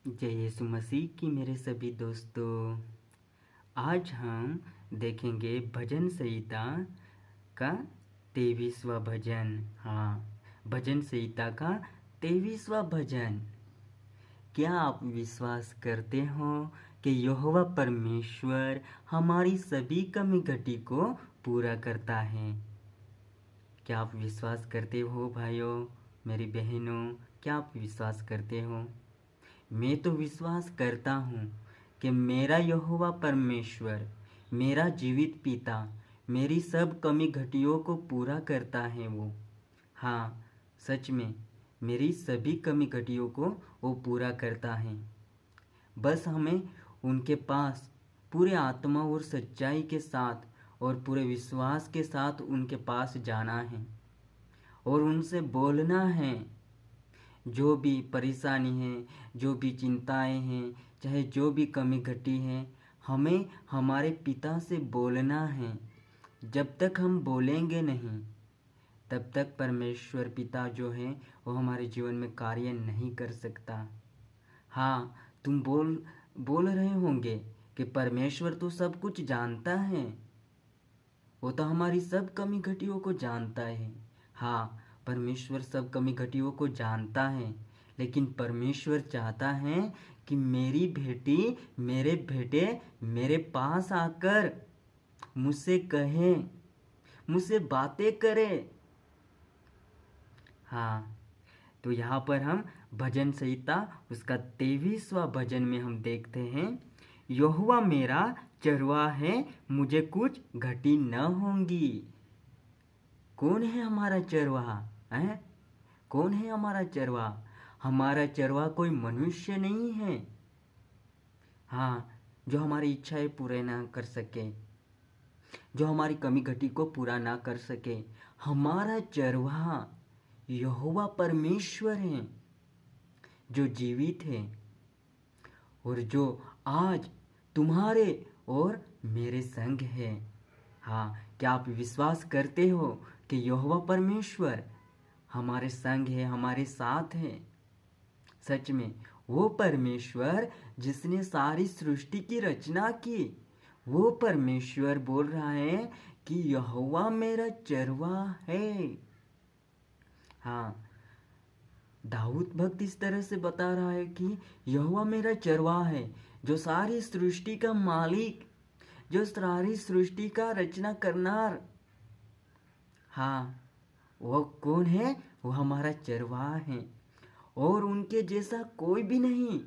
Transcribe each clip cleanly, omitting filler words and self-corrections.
जय यीशु मसीह की मेरे सभी दोस्तों। आज हम देखेंगे भजन संहिता का 23वां भजन। हाँ, भजन संहिता का 23वां भजन। क्या आप विश्वास करते हो कि यहोवा परमेश्वर हमारी सभी कमी घटी को पूरा करता है? क्या आप विश्वास करते हो भाइयों, मेरी बहनों? क्या आप विश्वास करते हो? मैं तो विश्वास करता हूँ कि मेरा यहोवा परमेश्वर, मेरा जीवित पिता, मेरी सब कमी घटियों को पूरा करता है वो। हाँ, सच में मेरी सभी कमी घटियों को वो पूरा करता है। बस हमें उनके पास पूरे आत्मा और सच्चाई के साथ और पूरे विश्वास के साथ उनके पास जाना है और उनसे बोलना है। जो भी परेशानी है, जो भी चिंताएं हैं, चाहे जो भी कमी घटी है, हमें हमारे पिता से बोलना है। जब तक हम बोलेंगे नहीं, तब तक परमेश्वर पिता जो है वो हमारे जीवन में कार्य नहीं कर सकता। हाँ, तुम बोल रहे होंगे कि परमेश्वर तो सब कुछ जानता है, वो तो हमारी सब कमी घटियों को जानता है। हाँ, परमेश्वर सब कमी घटियों को जानता है, लेकिन परमेश्वर चाहता है कि मेरी बेटी, मेरे बेटे मेरे पास आकर मुझसे कहें, मुझसे बातें करें। हाँ, तो यहाँ पर हम भजन संहिता उसका 23वां भजन में हम देखते हैं, यहोवा मेरा चरवाहा है, मुझे कुछ घटी न होंगी। कौन है हमारा चरवाहा? है कौन है हमारा चरवाहा? हमारा चरवाहा कोई मनुष्य नहीं है। हाँ, जो हमारी इच्छाएं पूरे ना कर सके, जो हमारी कमी घटी को पूरा ना कर सके। हमारा चरवाहा यहोवा परमेश्वर है, जो जीवित है और जो आज तुम्हारे और मेरे संग है। हाँ, क्या आप विश्वास करते हो कि यहोवा परमेश्वर हमारे संग है, हमारे साथ है? सच में वो परमेश्वर जिसने सारी सृष्टि की रचना की, वो परमेश्वर बोल रहा है कि यहोवा मेरा चरवाहा है। हाँ, दाऊद भक्त इस तरह से बता रहा है कि यहोवा मेरा चरवाहा है, जो सारी सृष्टि का मालिक, जो सारी सृष्टि का रचना करनार। हाँ, वो कौन है? वो हमारा चरवाहा है और उनके जैसा कोई भी नहीं।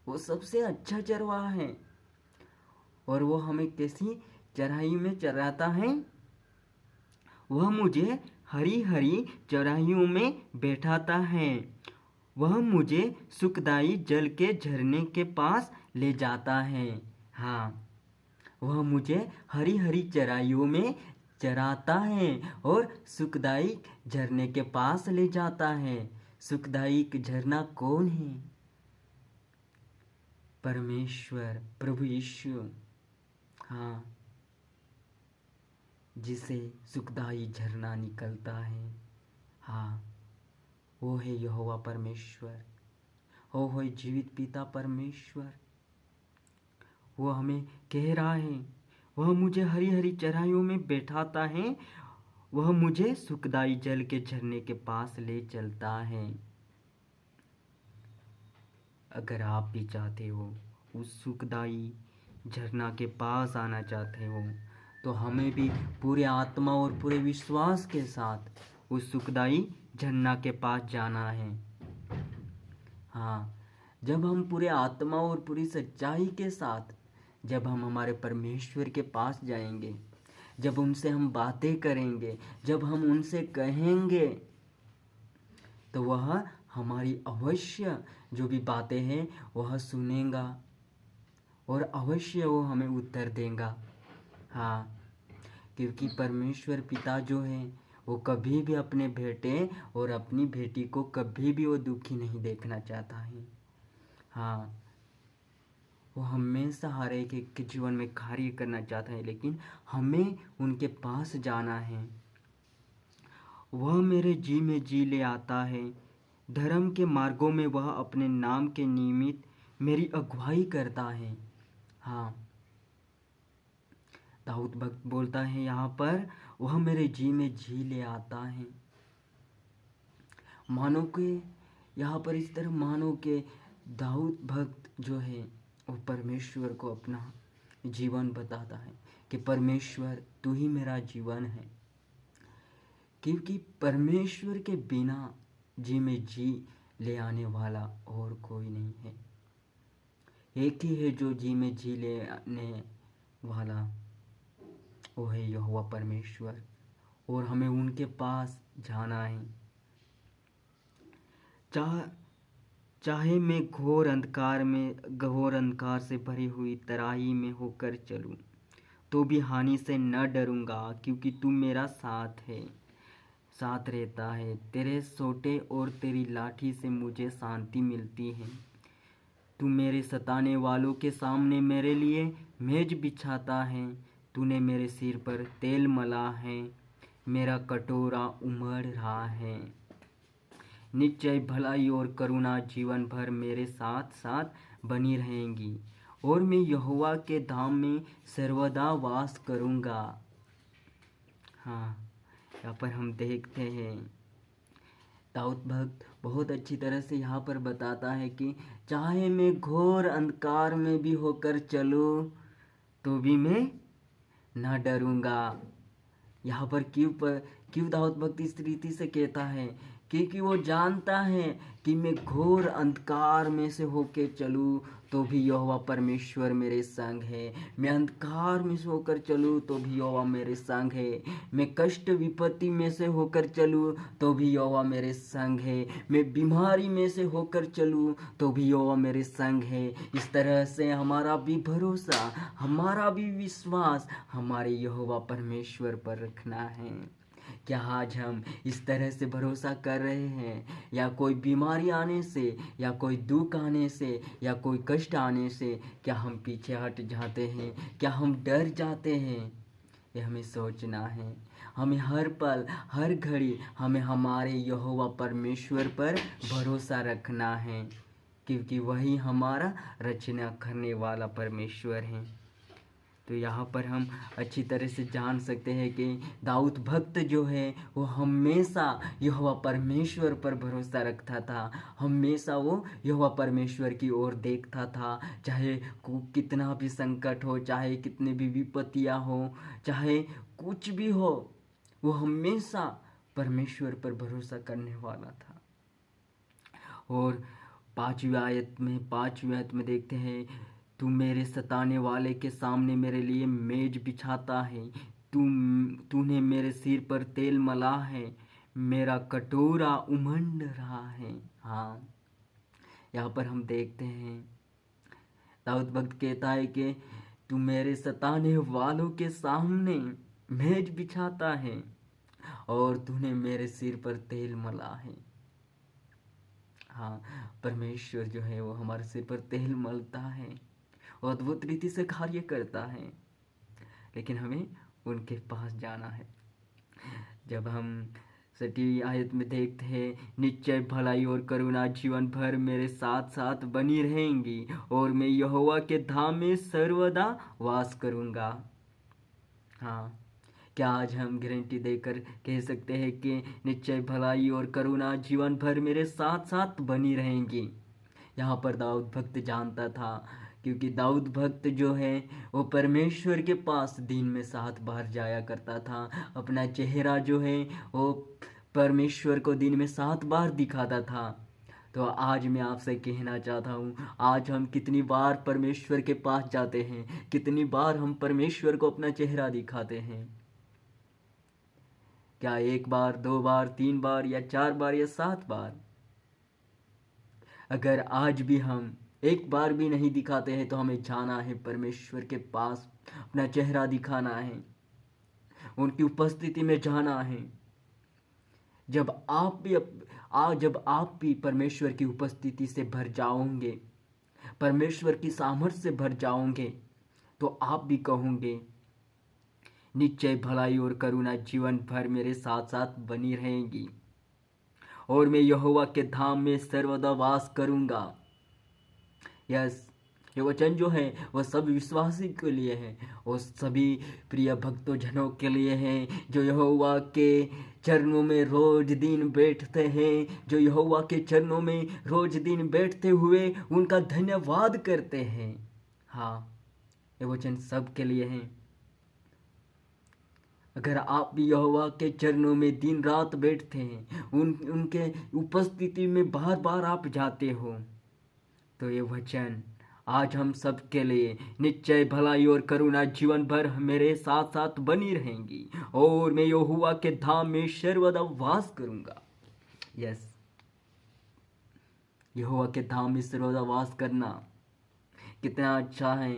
वो सबसे अच्छा चरवाहा है और वो हमें कैसी चराई में चराता है? वह मुझे हरी हरी चराइयों में बैठाता है, वह मुझे सुखदाई जल के झरने के पास ले जाता है। हाँ, वह मुझे हरी हरी चराइयों में चराता है और सुखदाई झरने के पास ले जाता है। सुखदाई झरना कौन है? परमेश्वर, प्रभु यीशु। हाँ, जिसे सुखदाई झरना निकलता है। हाँ, वो है यहोवा परमेश्वर, वो है जीवित पिता परमेश्वर। वो हमें कह रहा है, वह मुझे हरी हरी चराइयों में बैठाता है, वह मुझे सुखदाई जल के झरने के पास ले चलता है। अगर आप भी चाहते हो, उस सुखदाई झरना के पास आना चाहते हो, तो हमें भी पूरे आत्मा और पूरे विश्वास के साथ उस सुखदाई झरना के पास जाना है। हाँ, जब हम पूरे आत्मा और पूरी सच्चाई के साथ, जब हम हमारे परमेश्वर के पास जाएंगे, जब उनसे हम बातें करेंगे, जब हम उनसे कहेंगे, तो वह हमारी अवश्य जो भी बातें हैं वह सुनेगा और अवश्य वो हमें उत्तर देगा। हाँ, क्योंकि परमेश्वर पिता जो है वो कभी भी अपने बेटे और अपनी बेटी को कभी भी वो दुखी नहीं देखना चाहता है। हाँ, वो हमेशा हर एक के जीवन में कार्य करना चाहता है, लेकिन हमें उनके पास जाना है। वह मेरे जी ले आता है, धर्म के मार्गों में वह अपने नाम के निमित्त मेरी अगुवाई करता है। हाँ, दाऊद भक्त बोलता है यहाँ पर, वह मेरे जी में जी ले आता है। मानो के यहाँ पर इस तरह मानो के दाऊद भक्त जो है वो परमेश्वर को अपना जीवन बताता है कि परमेश्वर तू ही मेरा जीवन है, क्योंकि परमेश्वर के बिना जी में जी ले आने वाला और कोई नहीं है। एक ही है जो जी में जी ले आने वाला, वो है यहोवा परमेश्वर, और हमें उनके पास जाना है। चाहे मैं घोर अंधकार से भरी हुई तराई में होकर चलूं, तो भी हानि से न डरूंगा, क्योंकि तू मेरा साथ रहता है। तेरे सोटे और तेरी लाठी से मुझे शांति मिलती है। तू मेरे सताने वालों के सामने मेरे लिए मेज बिछाता है। तूने मेरे सिर पर तेल मला है, मेरा कटोरा उमड़ रहा है। निश्चय भलाई और करुणा जीवन भर मेरे साथ साथ बनी रहेंगी, और मैं यहोवा के धाम में सर्वदा वास करूँगा। हाँ, यहाँ पर हम देखते हैं दाऊद भक्त बहुत अच्छी तरह से यहाँ पर बताता है कि चाहे मैं घोर अंधकार में भी होकर चलूँ, तो भी मैं न डरूँगा। यहाँ पर क्यों दाऊद भक्त इस रीति से कहता है? क्योंकि वो जानता है कि मैं घोर अंधकार में से होके चलूँ तो भी यहोवा परमेश्वर मेरे संग है। मैं अंधकार में से होकर चलूँ तो भी यहोवा मेरे संग है। मैं कष्ट विपत्ति में से होकर चलूँ तो भी यहोवा मेरे संग है। मैं बीमारी में से होकर चलूँ तो भी यहोवा मेरे संग है। इस तरह से हमारा भी भरोसा, हमारा भी विश्वास हमारे यहोवा परमेश्वर पर रखना है। क्या आज हम इस तरह से भरोसा कर रहे हैं? या कोई बीमारी आने से, या कोई दुख आने से, या कोई कष्ट आने से क्या हम पीछे हट जाते हैं? क्या हम डर जाते हैं? ये हमें सोचना है। हमें हर पल हर घड़ी हमें हमारे यहोवा परमेश्वर पर भरोसा रखना है, क्योंकि वही हमारा रचना करने वाला परमेश्वर है। तो यहाँ पर हम अच्छी तरह से जान सकते हैं कि दाऊद भक्त जो है वो हमेशा यहोवा परमेश्वर पर भरोसा रखता था। हमेशा वो यहोवा परमेश्वर की ओर देखता था, चाहे कितना भी संकट हो, चाहे कितने भी विपत्तियाँ हो, चाहे कुछ भी हो, वो हमेशा परमेश्वर पर भरोसा करने वाला था। और पांचवी आयत में देखते हैं, तू मेरे सताने वाले के सामने मेरे लिए मेज बिछाता है। तूने मेरे सिर पर तेल मला है, मेरा कटोरा उमंड रहा है। हाँ, यहाँ पर हम देखते हैं दाऊद भक्त कहता है कि तू मेरे सताने वालों के सामने मेज बिछाता है और तूने मेरे सिर पर तेल मला है। हाँ, परमेश्वर जो है वो हमारे सिर पर तेल मलता है, अद्भुत रीति से कार्य करता है, लेकिन हमें उनके पास जाना है। जब हम 6वीं आयत में देखते हैं, निश्चय भलाई और करुणा जीवन भर मेरे साथ साथ बनी रहेंगी, और मैं यहोवा के धाम में सर्वदा वास करूँगा। हाँ, क्या आज हम गारंटी देकर कह सकते हैं कि निश्चय भलाई और करुणा जीवन भर मेरे साथ साथ बनी रहेंगी? यहाँ पर दाऊद भक्त जानता था, क्योंकि दाऊद भक्त जो है वो परमेश्वर के पास दिन में 7 बार जाया करता था। अपना चेहरा जो है वो परमेश्वर को दिन में 7 बार दिखाता था। तो आज मैं आपसे कहना चाहता हूँ, आज हम कितनी बार परमेश्वर के पास जाते हैं, कितनी बार हम परमेश्वर को अपना चेहरा दिखाते हैं? क्या 1 बार, 2 बार, 3 बार, या 4 बार, या 7 बार? अगर आज भी हम 1 बार भी नहीं दिखाते हैं तो हमें जाना है परमेश्वर के पास, अपना चेहरा दिखाना है, उनकी उपस्थिति में जाना है। जब आप भी परमेश्वर की उपस्थिति से भर जाओगे, परमेश्वर की सामर्थ्य से भर जाओगे, तो आप भी कहोगे, निश्चय भलाई और करुणा जीवन भर मेरे साथ साथ बनी रहेगी, और मैं यहोवा के धाम में सर्वदा वास करूँगा। यस, ये वचन जो है वह सब विश्वासी के लिए है और सभी प्रिय भक्तों जनों के लिए है जो यहोवा के चरणों में रोज दिन बैठते हैं, जो यहोवा के चरणों में रोज दिन बैठते हुए उनका धन्यवाद करते हैं। हाँ, ये वचन सब के लिए है। अगर आप भी यहोवा के चरणों में दिन रात बैठते हैं, उनके उपस्थिति में बार बार आप जाते हो, तो ये वचन आज हम सब के लिए निश्चय भलाई और करुणा जीवन भर मेरे साथ साथ बनी रहेंगी और मैं यहोवा के धाम में सर्वदा वास करूंगा। यस, यहोवा के धाम में सर्वदा वास करना कितना अच्छा है,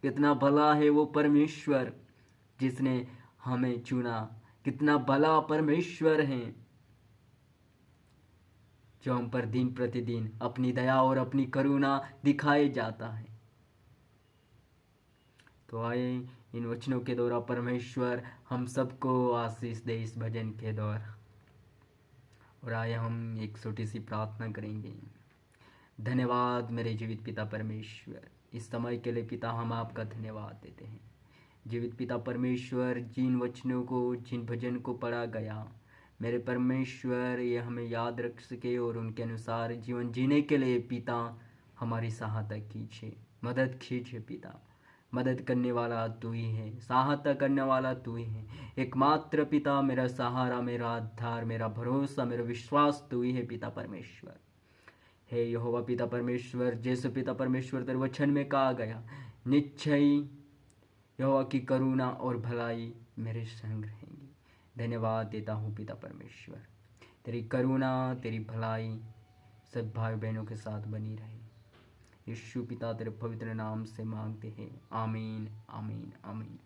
कितना भला है वो परमेश्वर जिसने हमें चुना। कितना भला परमेश्वर है जो हम पर दिन प्रतिदिन अपनी दया और अपनी करुणा दिखाए जाता है। तो आए इन वचनों के द्वारा परमेश्वर हम सबको आशीष दे इस भजन के द्वारा। और आए हम एक छोटी सी प्रार्थना करेंगे। धन्यवाद मेरे जीवित पिता परमेश्वर, इस समय के लिए पिता हम आपका धन्यवाद देते हैं। जीवित पिता परमेश्वर, जिन वचनों को, जिन भजन को पढ़ा गया मेरे परमेश्वर, ये हमें याद रख सके और उनके अनुसार जीवन जीने के लिए पिता हमारी सहायता कीजिए, मदद कीजिए पिता। मदद करने वाला तू ही है, सहायता करने वाला तू ही है। एकमात्र पिता, मेरा सहारा, मेरा आधार, मेरा भरोसा, मेरा विश्वास तू ही है पिता परमेश्वर। हे यहोवा पिता परमेश्वर, जैसे पिता परमेश्वर तेरे वचन में कहा गया, निश्चय यहोवा की करुणा और भलाई मेरे संग रहेंगी। धन्यवाद देता हूँ पिता परमेश्वर, तेरी करुणा, तेरी भलाई सब भाई बहनों के साथ बनी रहे। यीशु पिता तेरे पवित्र नाम से मांगते हैं, आमीन आमीन आमीन।